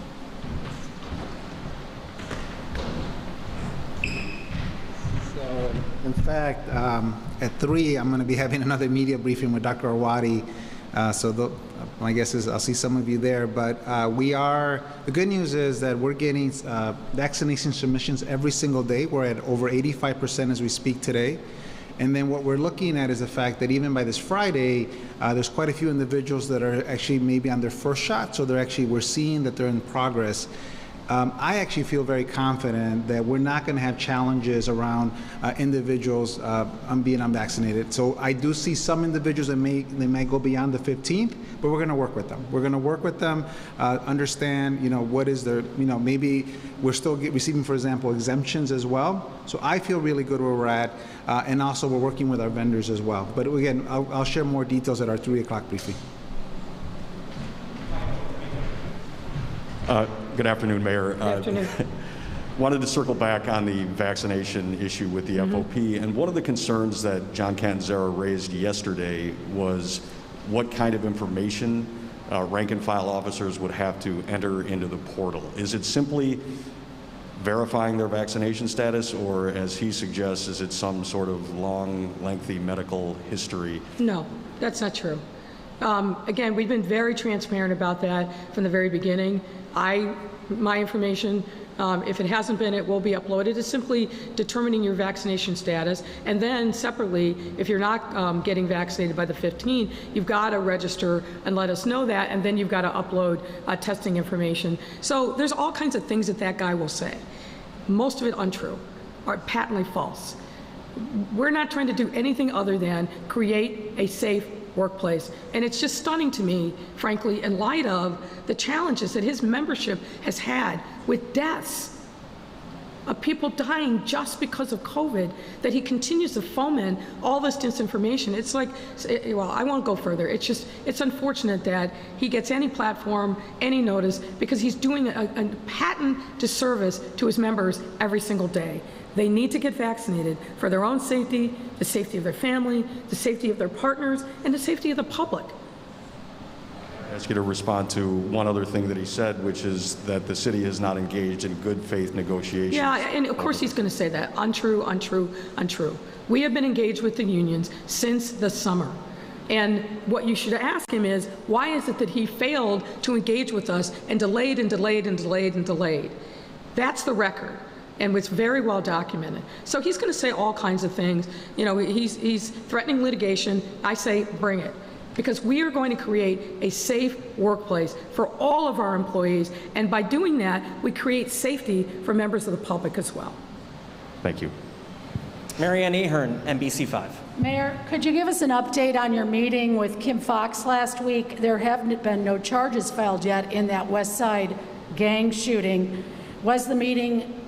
So, in fact, at 3, I'm going to be having another media briefing with Dr. Arwady. My guess is I'll see some of you there. But the good news is that we're getting vaccination submissions every single day. We're at over 85% as we speak today. And then what we're looking at is the fact that even by this Friday, there's quite a few individuals that are actually maybe on their first shot. So we're seeing that they're in progress. I actually feel very confident that we're not going to have challenges around individuals being unvaccinated. So I do see some individuals that may go beyond the 15th, but we're going to work with them. We're going to work with them, understand, what is their, maybe we're still receiving, for example, exemptions as well. So I feel really good where we're at, and also we're working with our vendors as well. But again, I'll share more details at our 3 o'clock briefing. Good afternoon, Mayor. Good afternoon. Wanted to circle back on the vaccination issue with the FOP, and one of the concerns that John Catanzaro raised yesterday was what kind of information rank and file officers would have to enter into the portal. Is it simply verifying their vaccination status, or as he suggests, is it some sort of long, lengthy medical history? No, that's not true. Again, we've been very transparent about that from the very beginning. My information, if it hasn't been, it will be uploaded. It's simply determining your vaccination status. And then separately, if you're not getting vaccinated by the 15th, you've got to register and let us know that, and then you've got to upload testing information. So there's all kinds of things that guy will say. Most of it untrue or patently false. We're not trying to do anything other than create a safe workplace. And it's just stunning to me, frankly, in light of the challenges that his membership has had with deaths of people dying just because of COVID, that he continues to foment all this disinformation. It's like, well, I won't go further. It's unfortunate that he gets any platform, any notice, because he's doing a patent disservice to his members every single day. They need to get vaccinated for their own safety, the safety of their family, the safety of their partners, and the safety of the public. I ask you to respond to one other thing that he said, which is that the city has not engaged in good faith negotiations. Yeah, and of course he's going to say that. Untrue, untrue, untrue. We have been engaged with the unions since the summer. And what you should ask him is, why is it that he failed to engage with us and delayed and delayed and delayed and delayed? That's the record. And it's very well documented. So he's going to say all kinds of things. He's threatening litigation. I say, bring it. Because we are going to create a safe workplace for all of our employees. And by doing that, we create safety for members of the public as well. Thank you. Marianne Ahern, NBC5. Mayor, could you give us an update on your meeting with Kim Fox last week? There have been no charges filed yet in that West Side gang shooting. Was the meeting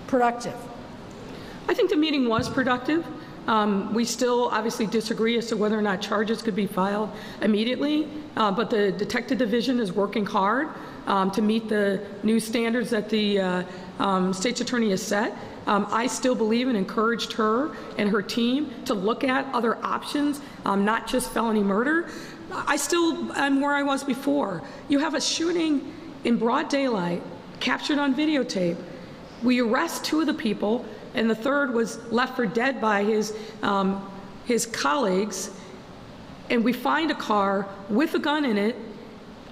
productive? I think the meeting was productive. We still obviously disagree as to whether or not charges could be filed immediately, but the Detective Division is working hard to meet the new standards that the State's Attorney has set. I still believe and encouraged her and her team to look at other options, not just felony murder. I still am where I was before. You have a shooting in broad daylight, captured on videotape. We arrest 2 of the people, and the third was left for dead by his colleagues, and we find a car with a gun in it.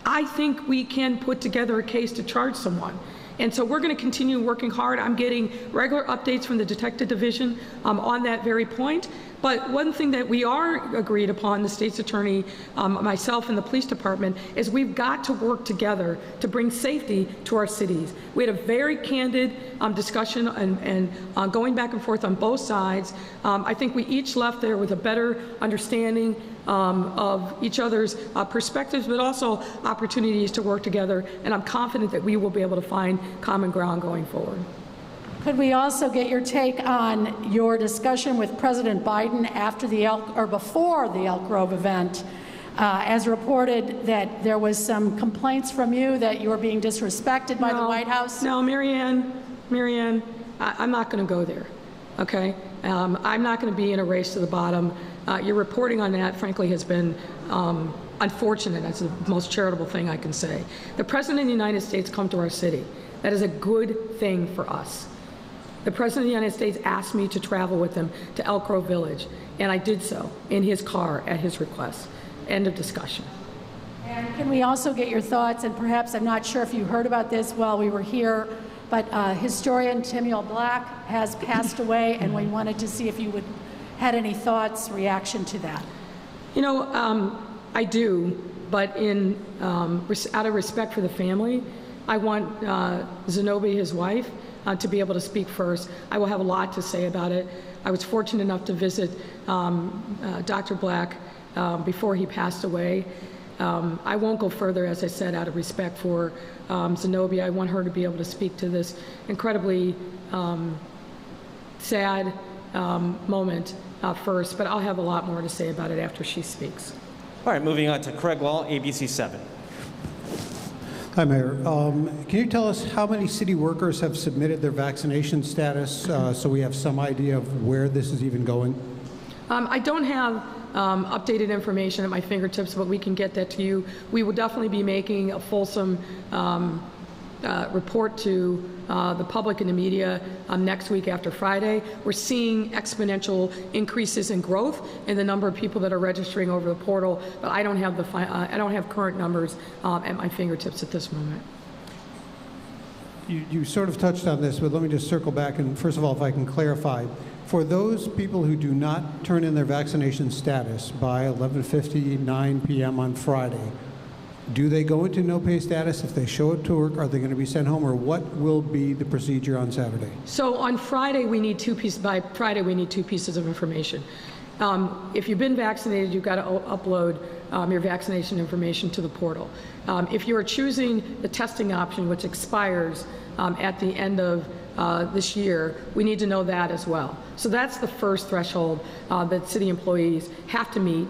I think we can put together a case to charge someone. And so we're going to continue working hard. I'm getting regular updates from the Detective Division on that very point. But one thing that we are agreed upon, the state's attorney, myself, and the police department, is we've got to work together to bring safety to our cities. We had a very candid discussion and going back and forth on both sides. I think we each left there with a better understanding of each other's perspectives, but also opportunities to work together. And I'm confident that we will be able to find common ground going forward. Could we also get your take on your discussion with President Biden after the before the Elk Grove event, as reported that there was some complaints from you that you were being disrespected by the White House? No, Marianne, I'm not going to go there, okay? I'm not going to be in a race to the bottom. Your reporting on that, frankly, has been unfortunate. That's the most charitable thing I can say. The President of the United States come to our city. That is a good thing for us. The President of the United States asked me to travel with him to Elk Grove Village, and I did so in his car at his request. End of discussion. And can we also get your thoughts, and perhaps, I'm not sure if you heard about this while we were here, but historian Timuel Black has passed away, and we wanted to see if you had any thoughts, reaction to that. You know, I do, but out of respect for the family, I want Zenobia, his wife, to be able to speak first. I will have a lot to say about it. I was fortunate enough to visit Dr. Black before he passed away. I won't go further, as I said, out of respect for Zenobia. I want her to be able to speak to this incredibly sad moment first, but I'll have a lot more to say about it after she speaks. All right, moving on to Craig Wall, ABC 7. Hi, Mayor. Can you tell us how many city workers have submitted their vaccination status so we have some idea of where this is even going? I don't have updated information at my fingertips, but we can get that to you. We will definitely be making a fulsome report to the public and the media next week after Friday. We're seeing exponential increases in growth in the number of people that are registering over the portal, but I don't have I don't have current numbers at my fingertips at this moment. You sort of touched on this, but let me just circle back and first of all, if I can clarify. For those people who do not turn in their vaccination status by 11:59 p.m. on Friday, do they go into no-pay status? If they show up to work, are they going to be sent home, or what will be the procedure on Saturday? So on Friday, we need 2 pieces. By Friday, we need 2 pieces of information. If you've been vaccinated, you've got to upload your vaccination information to the portal. If you are choosing the testing option, which expires at the end of this year, we need to know that as well. So that's the first threshold that city employees have to meet.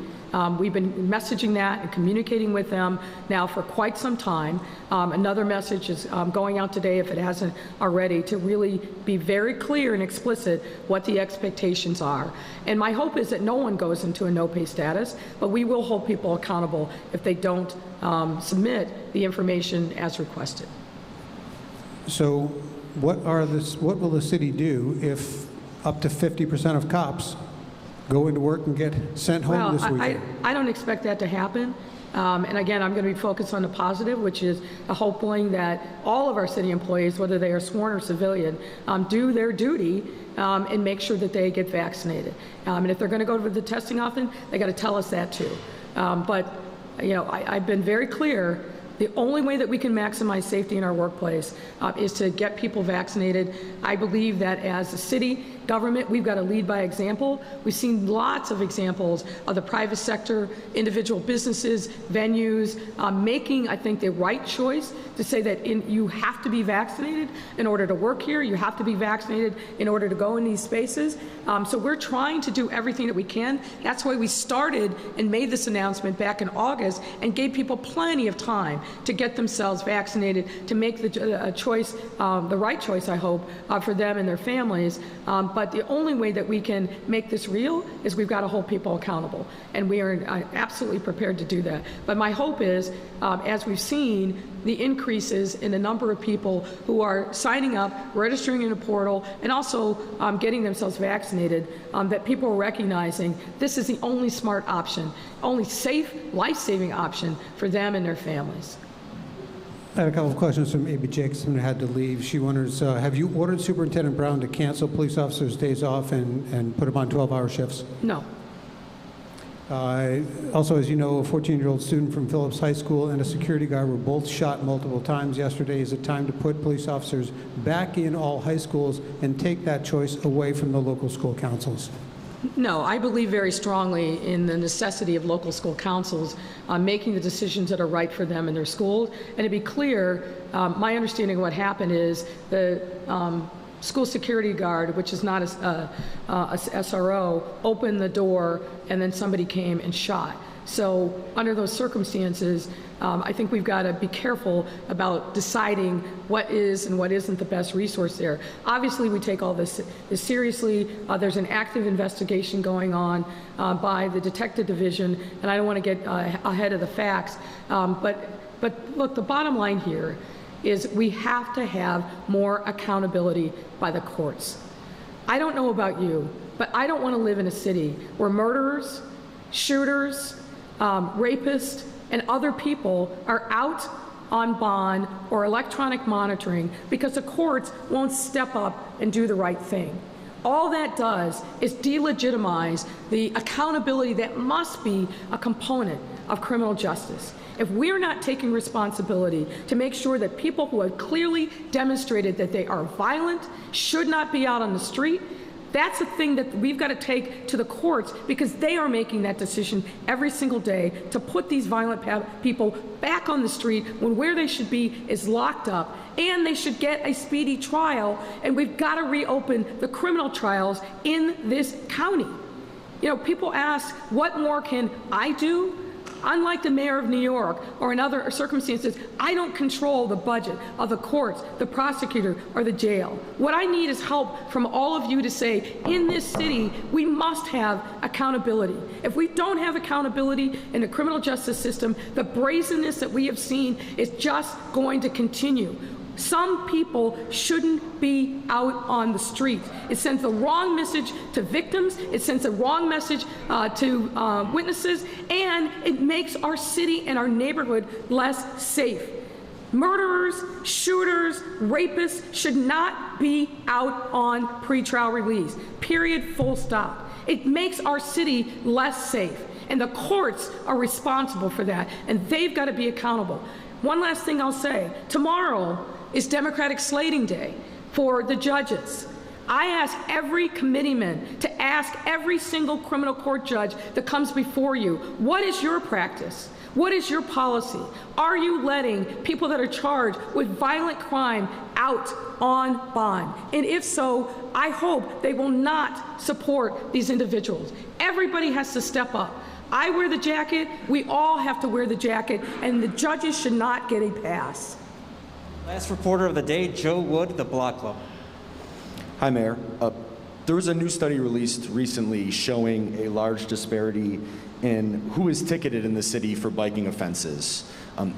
We've been messaging that and communicating with them now for quite some time. Another message is going out today, if it hasn't already, to really be very clear and explicit what the expectations are. And my hope is that no one goes into a no-pay status, but we will hold people accountable if they don't submit the information as requested. So what will the city do if up to 50% of cops go into work and get sent home this weekend? I don't expect that to happen. And again, I'm going to be focused on the positive, which is hoping that all of our city employees, whether they are sworn or civilian, do their duty and make sure that they get vaccinated. And if they're going to go to the testing often, they got to tell us that too. But you know, I've been very clear. The only way that we can maximize safety in our workplace is to get people vaccinated. I believe that as a city government, we've got to lead by example. We've seen lots of examples of the private sector, individual businesses, venues, making, I think, the right choice to say that you have to be vaccinated in order to work here. You have to be vaccinated in order to go in these spaces. So we're trying to do everything that we can. That's why we started and made this announcement back in August and gave people plenty of time to get themselves vaccinated, to make the choice, the right choice, I hope, for them and their families. But the only way that we can make this real is we've got to hold people accountable, and we are absolutely prepared to do that. But my hope is, as we've seen, the increases in the number of people who are signing up, registering in a portal, and also getting themselves vaccinated, that people are recognizing this is the only smart option, only safe, life-saving option for them and their families. I had a couple of questions from Amy Jacobson, who had to leave. She wonders, have you ordered Superintendent Brown to cancel police officers' days off and put them on 12-hour shifts? No. Also, as you know, a 14-year-old student from Phillips High School and a security guard were both shot multiple times yesterday. Is it time to put police officers back in all high schools and take that choice away from the local school councils? No, I believe very strongly in the necessity of local school councils making the decisions that are right for them in their schools. And to be clear, my understanding of what happened is the school security guard, which is not a SRO, opened the door and then somebody came and shot. So under those circumstances, I think we've got to be careful about deciding what is and what isn't the best resource there. Obviously, we take all this seriously. There's an active investigation going on by the Detective Division, and I don't want to get ahead of the facts. But look, the bottom line here is we have to have more accountability by the courts. I don't know about you, but I don't want to live in a city where murderers, shooters, rapists, and other people are out on bond or electronic monitoring because the courts won't step up and do the right thing. All that does is delegitimize the accountability that must be a component of criminal justice. If we're not taking responsibility to make sure that people who have clearly demonstrated that they are violent should not be out on the street, that's a thing that we've got to take to the courts, because they are making that decision every single day to put these violent people back on the street when where they should be is locked up, and they should get a speedy trial, and we've got to reopen the criminal trials in this county. You know, people ask, what more can I do? Unlike the mayor of New York or in other circumstances, I don't control the budget of the courts, the prosecutor, or the jail. What I need is help from all of you to say, in this city, we must have accountability. If we don't have accountability in the criminal justice system, the brazenness that we have seen is just going to continue. Some people shouldn't be out on the streets. It sends the wrong message to victims, it sends the wrong message to witnesses, and it makes our city and our neighborhood less safe. Murderers, shooters, rapists should not be out on pretrial release. Period, full stop. It makes our city less safe, and the courts are responsible for that, and they've got to be accountable. One last thing I'll say. Tomorrow is Democratic slating day for the judges. I ask every committeeman to ask every single criminal court judge that comes before you, what is your practice? What is your policy? Are you letting people that are charged with violent crime out on bond? And if so, I hope they will not support these individuals. Everybody has to step up. I wear the jacket, we all have to wear the jacket, and the judges should not get a pass. Last reporter of the day, Joe Wood, The Block Club. Hi, Mayor. There was a new study released recently showing a large disparity in who is ticketed in the city for biking offenses.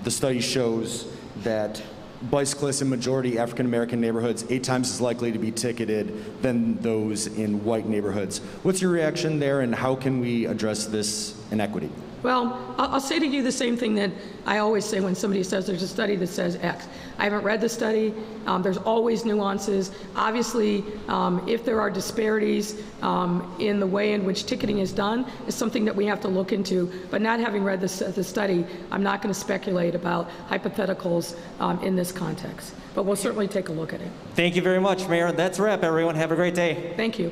The study shows that bicyclists in majority African-American neighborhoods 8 times as likely to be ticketed than those in white neighborhoods. What's your reaction there, and how can we address this inequity? Well, I'll say to you the same thing that I always say when somebody says there's a study that says X. I haven't read the study. There's always nuances. Obviously, if there are disparities in the way in which ticketing is done, it's something that we have to look into. But not having read the study, I'm not going to speculate about hypotheticals in this context. But we'll certainly take a look at it. Thank you very much, Mayor. That's a wrap, everyone. Have a great day. Thank you.